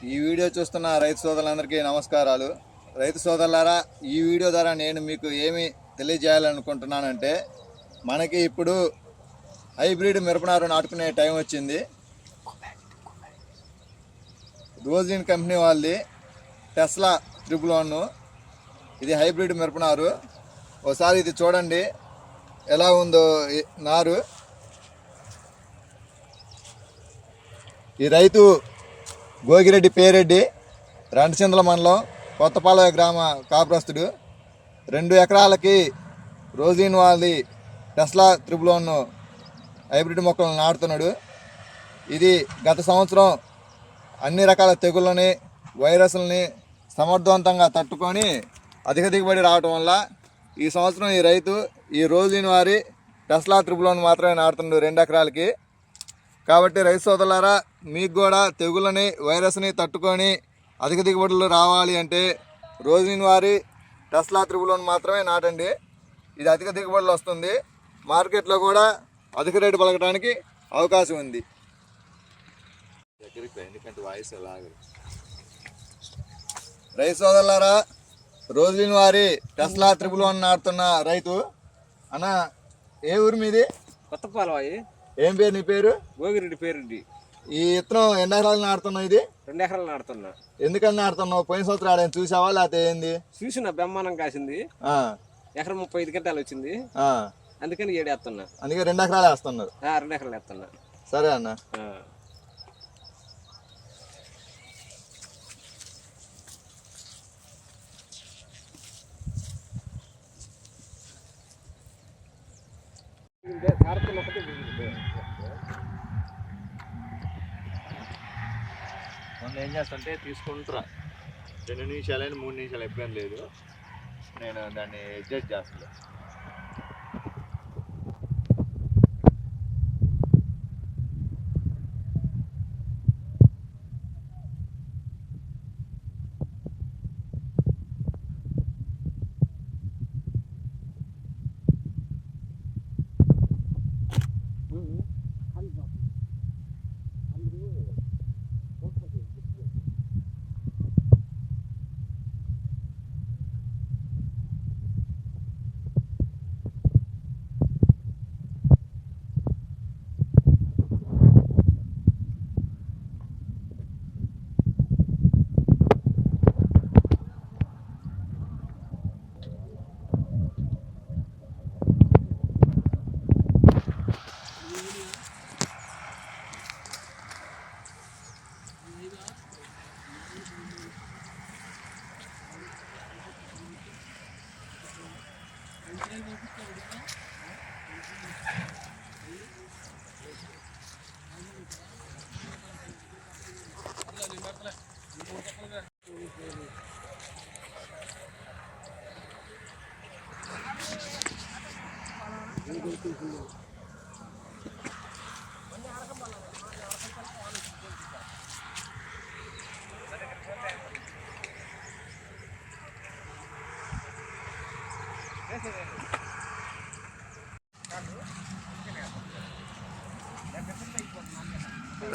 ఈ వీడియో చూస్తున్న రైతు సోదరులందరికీ నమస్కారాలు. రైతు సోదరులారా, ఈ వీడియో ద్వారా నేను మీకు ఏమి తెలియజేయాలనుకుంటున్నానంటే, మనకి ఇప్పుడు హైబ్రిడ్ మిరపనారు నాటుకునే టైం వచ్చింది. రోజిన్ కంపెనీ వాళ్ళది టెస్లా 111 ఇది హైబ్రిడ్ మిరపనారు. ఒకసారి ఇది చూడండి ఎలా ఉందో నారు. ఈ రైతు గోగిరెడ్డి పేరెడ్డి, రెండచింతల మండలం, కొత్తపాలెం గ్రామ కాపురస్తుడు. 2 ఎకరాలకి రోజిన్ వాళ్ళది టెస్లా 111 హైబ్రిడ్ మొక్కలను నాటుతున్నాడు. ఇది గత సంవత్సరం అన్ని రకాల తెగుళ్ళని, వైరస్లని సమర్థవంతంగా తట్టుకొని అధిక దిగుబడి రావటం వల్ల ఈ సంవత్సరం ఈ రైతు ఈ రోజిన్ వారి టెస్లా 111 మాత్రమే నాటుతున్నాడు 2 ఎకరాలకి. కాబట్టి రైతు సోదరులారా, మీకు కూడా తెగుళ్ళని, వైరస్ని తట్టుకొని అధిక దిగుబడులు రావాలి అంటే రోజిన్ వారి టెస్లా 111 మాత్రమే నాటండి. ఇది అధిక దిగుబడులు వస్తుంది. మార్కెట్లో కూడా అధిక రేటు పలకడానికి అవకాశం ఉంది. ఎందుకంటే వాయిస్ రైతు సోదరులారా, రోజిన్ వారి టెస్లా 111 నాటుతున్న రైతు అన్న, ఏ ఊరు మీది? కొత్తపాలెం. ఏం పేరు నీ పేరు? గోగిరెడ్డి పేరెడ్డి. ఈ ఇత్తనం ఎన్ని ఎకరాలు నాడుతున్నావు? ఇది 2 ఎకరాలు నాడుతున్నా. ఎందుకని నాడుతున్నావు? పోయిన సంవత్సరం ఆడని చూసావా లేకపోతే ఏంది? చూసిన బెమ్మానం కాసింది. ఎకరం 35 గంటలు వచ్చింది. అందుకని 7 వేస్తున్నా. అందుకే 2 ఎకరాలు వేస్తున్నారు. 2 ఎకరాలు వేస్తున్నా. సరే అన్న. ఏం చేస్తుంటే తీసుకుంటారా 2 నిమిషాలైనా 3 నిమిషాలు ఎప్పుడేం లేదు. నేను దాన్ని అడ్జస్ట్ చేస్తాను.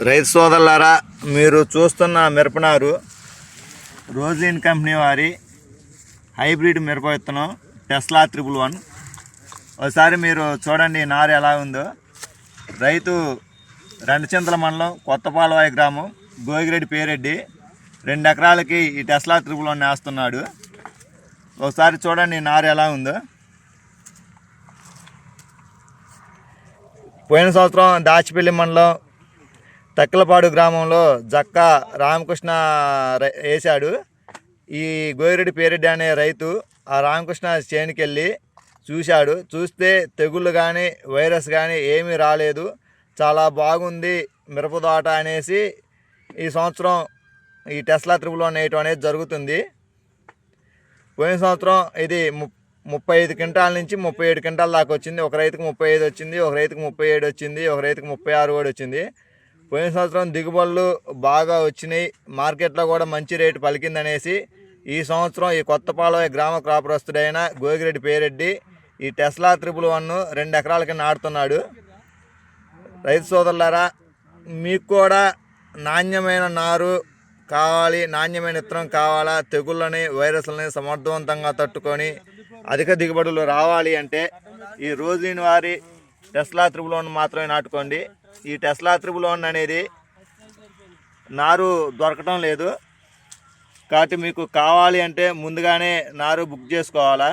రైతు సోదరులారా, మీరు చూస్తున్న మిరపనారు రోజిన్ కంపెనీ వారి హైబ్రిడ్ మిరప విత్తనం టెస్లా 111. ఒకసారి మీరు చూడండి నారు ఎలా ఉందో. రైతు రెండచింతల మండలం, కొత్తపాలెం గ్రామం, గోగిరెడ్డి పేరెడ్డి. 2 ఎకరాలకి ఈ టెస్లా 111 వేస్తున్నాడు. ఒకసారి చూడండి నారు ఎలా ఉందో. పోయిన సంవత్సరం దాచిపల్లి మండలం తక్కలపాడు గ్రామంలో జక్క రామకృష్ణ వేశాడు. ఈ గోగిరెడ్డి పేరెడ్డి అనే రైతు ఆ రామకృష్ణ చేనుకి వెళ్ళి చూశాడు. చూస్తే తెగుళ్ళు కానీ, వైరస్ కానీ ఏమీ రాలేదు. చాలా బాగుంది మిరపతోట అనేసి ఈ సంవత్సరం ఈ టెస్లా 111 వేయటం అనేది జరుగుతుంది. పోయిన సంవత్సరం ఇది 35 క్వింటాల నుంచి 37 క్వింటాల దాకా వచ్చింది. ఒక రైతుకు 35 వచ్చింది, ఒక రైతుకు 37 వచ్చింది, ఒక రైతుకు 36 కూడా వచ్చింది. పోయిన సంవత్సరం దిగుబడులు బాగా వచ్చినాయి. మార్కెట్లో కూడా మంచి రేటు పలికిందనేసి ఈ సంవత్సరం ఈ కొత్తపాలెం గ్రామ కాపురస్తుడైన గోగిరెడ్డి పేరెడ్డి ఈ టెస్లా 111 2 ఎకరాలకి నాటుతున్నాడు. రైతు సోదరులారా, మీకు కూడా నాణ్యమైన నారు కావాలి, నాణ్యమైన విత్తనం కావాలా, తెగుళ్ళని వైరస్లని సమర్థవంతంగా తట్టుకొని అధిక దిగుబడులు రావాలి అంటే ఈ రోజుని వారి టెస్లా త్రిబుల్ మాత్రమే నాటుకోండి. ఈ టెస్లా త్రిబుల్ అనేది నారు దొరకటం లేదు కాబట్టి మీకు కావాలి అంటే ముందుగానే నారు బుక్ చేసుకోవాలా.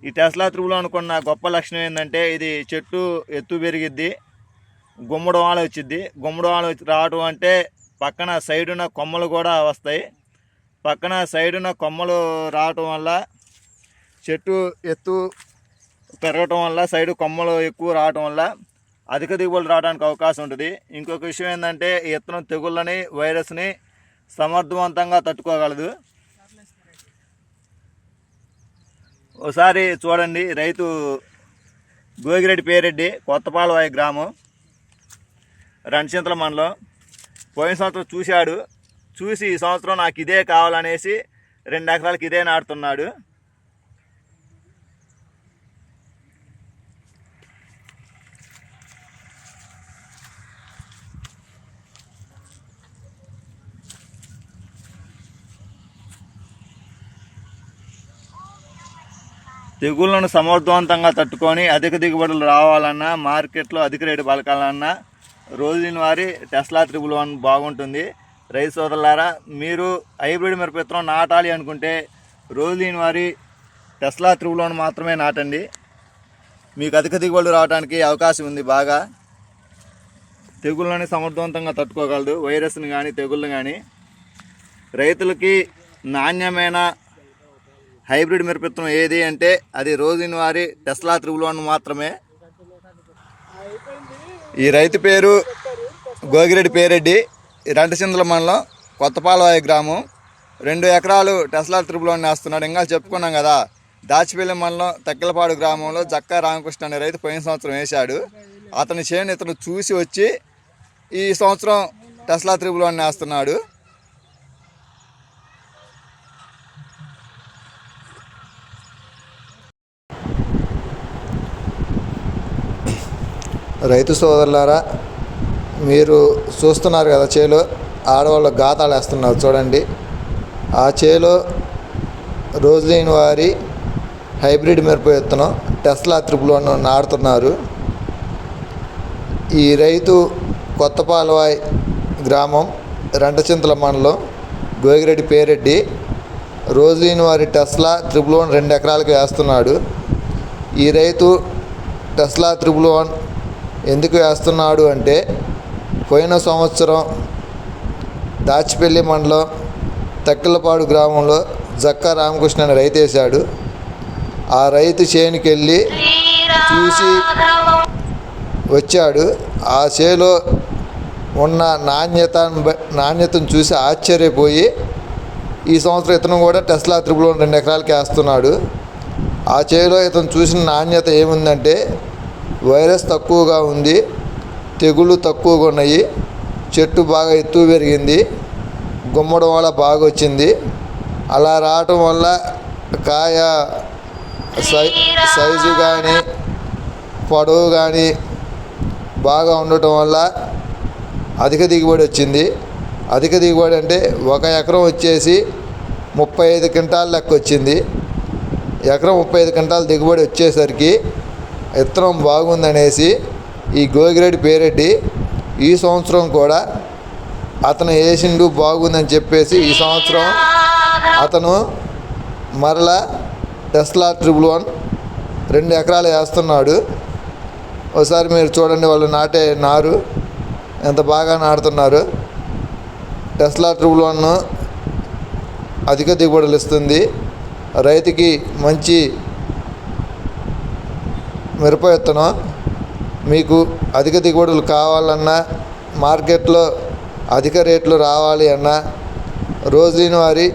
ఈ టెస్లా త్రిబుల్ అనుకున్న గొప్ప లక్షణం ఏంటంటే ఇది చెట్టు ఎత్తు పెరిగిద్ది, గుమ్మడి వాన వచ్చిద్ది. గుమ్మడి వాన రావటం అంటే పక్కన సైడున కొమ్మలు కూడా వస్తాయి. పక్కన సైడున కొమ్మలు రావటం వల్ల చెట్టు ఎత్తు పెరగటం వల్ల సైడు కొమ్మలు ఎక్కువ రావటం వల్ల అధిక దిగుబడులు రావడానికి అవకాశం ఉంటుంది. ఇంకొక విషయం ఏంటంటే ఈ విత్తనం తెగుళ్ళని వైరస్ని సమర్థవంతంగా తట్టుకోగలదు. ఒకసారి చూడండి, రైతు గోగిరెడ్డి పేరెడ్డి, కొత్తపాలవాయి గ్రామం, రణచింతల మండలం. పోయిన సంవత్సరం చూసి ఈ సంవత్సరం నాకు ఇదే కావాలనేసి 2 ఎకరాలకు ఇదే నాటుతున్నాడు. తెగుళ్లను సమర్థవంతంగా తట్టుకొని అధిక దిగుబడులు రావాలన్నా, మార్కెట్లో అధిక రేటు పలకాలన్నా రోజుని వారి టెస్లా త్రిబుల్ బాగుంటుంది. రైతు సోదరులారా, మీరు హైబ్రిడ్ మిరప విత్తనం నాటాలి అనుకుంటే రోజుని వారి టెస్లా త్రిబుల్ మాత్రమే నాటండి. మీకు అధిక దిగుబడులు రావడానికి అవకాశం ఉంది. బాగా తెగుళ్ళని సమర్థవంతంగా తట్టుకోగలదు, వైరస్ని కానీ తెగుళ్ళని కానీ. రైతులకి నాణ్యమైన హైబ్రిడ్ మిరప విత్తనం ఏది అంటే అది రోజుని వారి టెస్లా త్రిబుల్ మాత్రమే. ఈ రైతు పేరు గోగిరెడ్డి పేరెడ్డి, రణచింతల మండలం, కొత్తపాలవాయి గ్రామం. 2 ఎకరాలు టెస్లా త్రిబుల్ వేస్తున్నాడు. ఇంకా చెప్పుకున్నాం కదా, దాచిపల్లి మండలం తక్కిలపాడు గ్రామంలో జక్కా రామకృష్ణ అనే రైతు పోయిన సంవత్సరం వేశాడు. అతని చేను ఇతను చూసి వచ్చి ఈ సంవత్సరం టెస్లా త్రిబుల్ వేస్తున్నాడు. రైతు సోదరులారా, మీరు చూస్తున్నారు కదా, చేలో ఆడవాళ్ళు గాతాలు వేస్తున్నారు చూడండి. ఆ చేలో రోజులైన వారి హైబ్రిడ్ మిరప విత్తనం టెస్లా త్రిబుల్ నాటుతున్నారు. ఈ రైతు కొత్తపాలవాయి గ్రామం, రణచింతల మండలం, గోగిరెడ్డి పేరెడ్డి. రోజులైన వారి టెస్లా త్రిబుల్ 2 ఎకరాలకు వేస్తున్నాడు. ఈ రైతు టెస్లా త్రిబుల్ ఎందుకు వేస్తున్నాడు అంటే పోయిన సంవత్సరం దాచిపల్లి మండలం తక్కిలపాడు గ్రామంలో జక్కా రామకృష్ణ అనే రైతు వేశాడు. ఆ రైతు చేనుకి వెళ్ళి చూసి వచ్చాడు. ఆ చేలో ఉన్న నాణ్యతను చూసి ఆశ్చర్యపోయి ఈ సంవత్సరం ఇతను కూడా టెస్లా త్రిబుల్ 2 ఎకరాలకి వేస్తున్నాడు. ఆ చేలో ఇతను చూసిన నాణ్యత ఏముందంటే వైరస్ తక్కువగా ఉంది, తెగుళ్ళు తక్కువగా ఉన్నాయి, చెట్టు బాగా ఎత్తు పెరిగింది, గుమ్మడి వల్ల బాగా వచ్చింది. అలా రావటం వల్ల కాయ సైజు కానీ పొడవు కానీ బాగా ఉండటం వల్ల అధిక దిగుబడి వచ్చింది. అధిక దిగుబడి అంటే 1 ఎకరం వచ్చేసి 35 క్వింటాల లెక్క వచ్చింది. ఎకరం 35 క్వింటాల దిగుబడి వచ్చేసరికి విత్తనం బాగుందనేసి ఈ గోగిరెడ్డి పేరెడ్డి ఈ సంవత్సరం కూడా అతను వేసిండు బాగుందని చెప్పేసి ఈ సంవత్సరం అతను మరలా టెస్లా త్రిబుల్ 2 ఎకరాలు వేస్తున్నాడు. ఒకసారి మీరు చూడండి, వాళ్ళు నాటే నారు ఎంత బాగా నాటుతున్నారు. టెస్లా త్రిబుల్ అధిక దిగుబడులు ఇస్తుంది. రైతుకి మంచి మిరప విత్తనం. మీకు అధిక దిగుబడులు కావాలన్నా, మార్కెట్లో అధిక రేట్లు రావాలి అన్నా రోజులైన వారి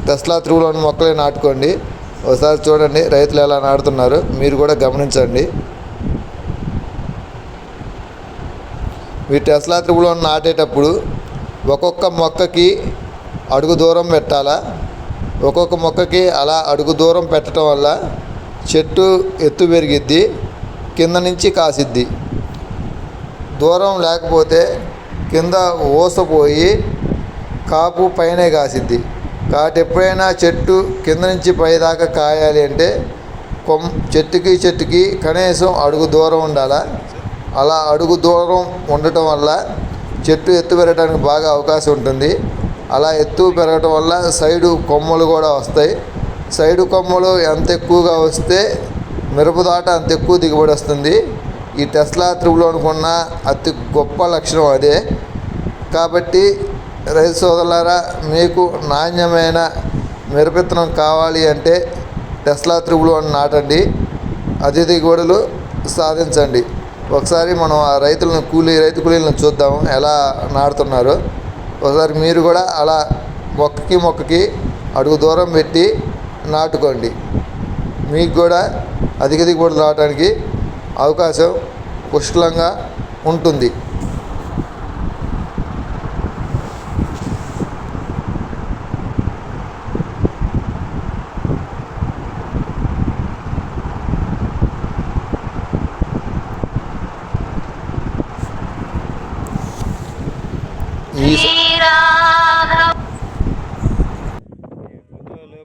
టెస్లా త్రిబుల్ మొక్కలే నాటుకోండి. ఒకసారి చూడండి రైతులు ఎలా నాటుతున్నారు, మీరు కూడా గమనించండి. ఈ టెస్లా త్రిబుల్ నాటేటప్పుడు ఒక్కొక్క మొక్కకి అడుగు దూరం పెట్టాలా. ఒక్కొక్క మొక్కకి అలా అడుగు దూరం పెట్టడం వల్ల చెట్టు ఎత్తు పెరిగిద్ది, కింద నుంచి కాసిద్ది. దూరం లేకపోతే కింద ఊసపోయి కాపు పైనే కాసిద్ది. కాబట్టి ఎప్పుడైనా చెట్టు కింద నుంచి పైదాకా కాయాలి అంటే చెట్టుకి కనీసం అడుగు దూరం ఉండాలా. అలా అడుగు దూరం ఉండటం వల్ల చెట్టు ఎత్తు పెరగడానికి బాగా అవకాశం ఉంటుంది. అలా ఎత్తు పెరగటం వల్ల సైడు కొమ్మలు కూడా వస్తాయి. సైడు కొమ్మలు ఎంత ఎక్కువగా వస్తే మిరపదాట అంత ఎక్కువ దిగుబడి వస్తుంది. ఈ టెస్లా త్రిబులోనుకున్న అతి గొప్ప లక్షణం అదే. కాబట్టి రైతు సోదరులారా, మీకు నాణ్యమైన మిరపవిత్తనం కావాలి అంటే టెస్లా త్రిబులోన్ నాటండి, అధిక దిగుబడులు సాధించండి. ఒకసారి మనం ఆ రైతు కూలీలను చూద్దాం ఎలా నాటుతున్నారో. ఒకసారి మీరు కూడా అలా మొక్కకి అడుగు దూరం పెట్టి నాటుకోండి. మీకు కూడా అధిక దిగుబడులు రావడానికి అవకాశం పుష్కలంగా ఉంటుంది.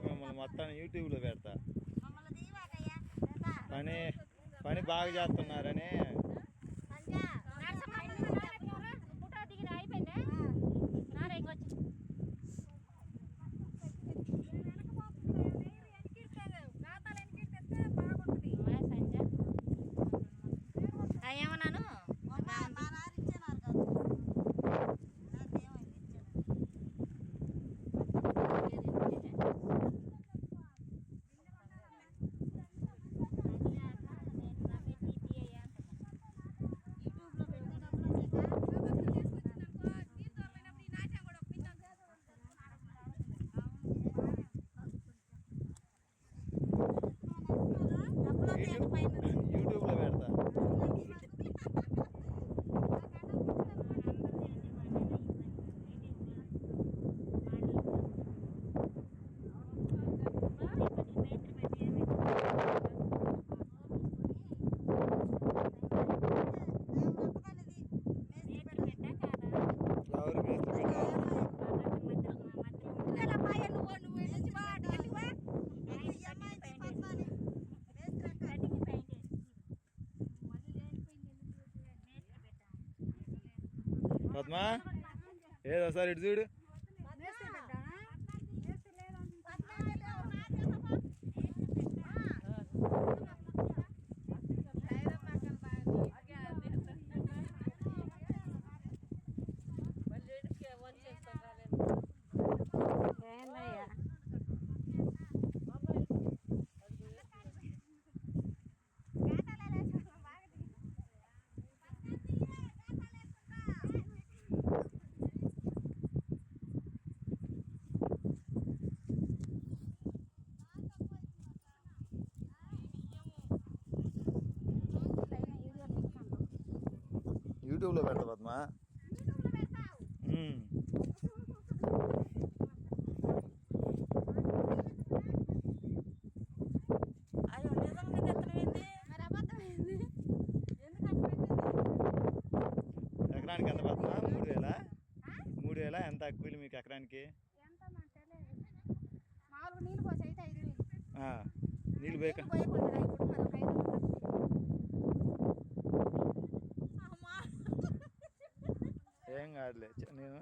మిమ్మల్ని మొత్తం యూట్యూబ్లో పెడతా. పని బాగా చేస్తున్నారని. యూట్యూబ్లో పెడతా. పద్మా, ఏదో ఒకసారి ఇటు చూడు. యూట్యూబ్లో పెడతా పద్మా. ఎకరానికి ఎంత పద్మా? 3,000 ఎంత కూలి మీకు ఎకరానికి? నీళ్ళు పోయక ఏం కాదులే. నేను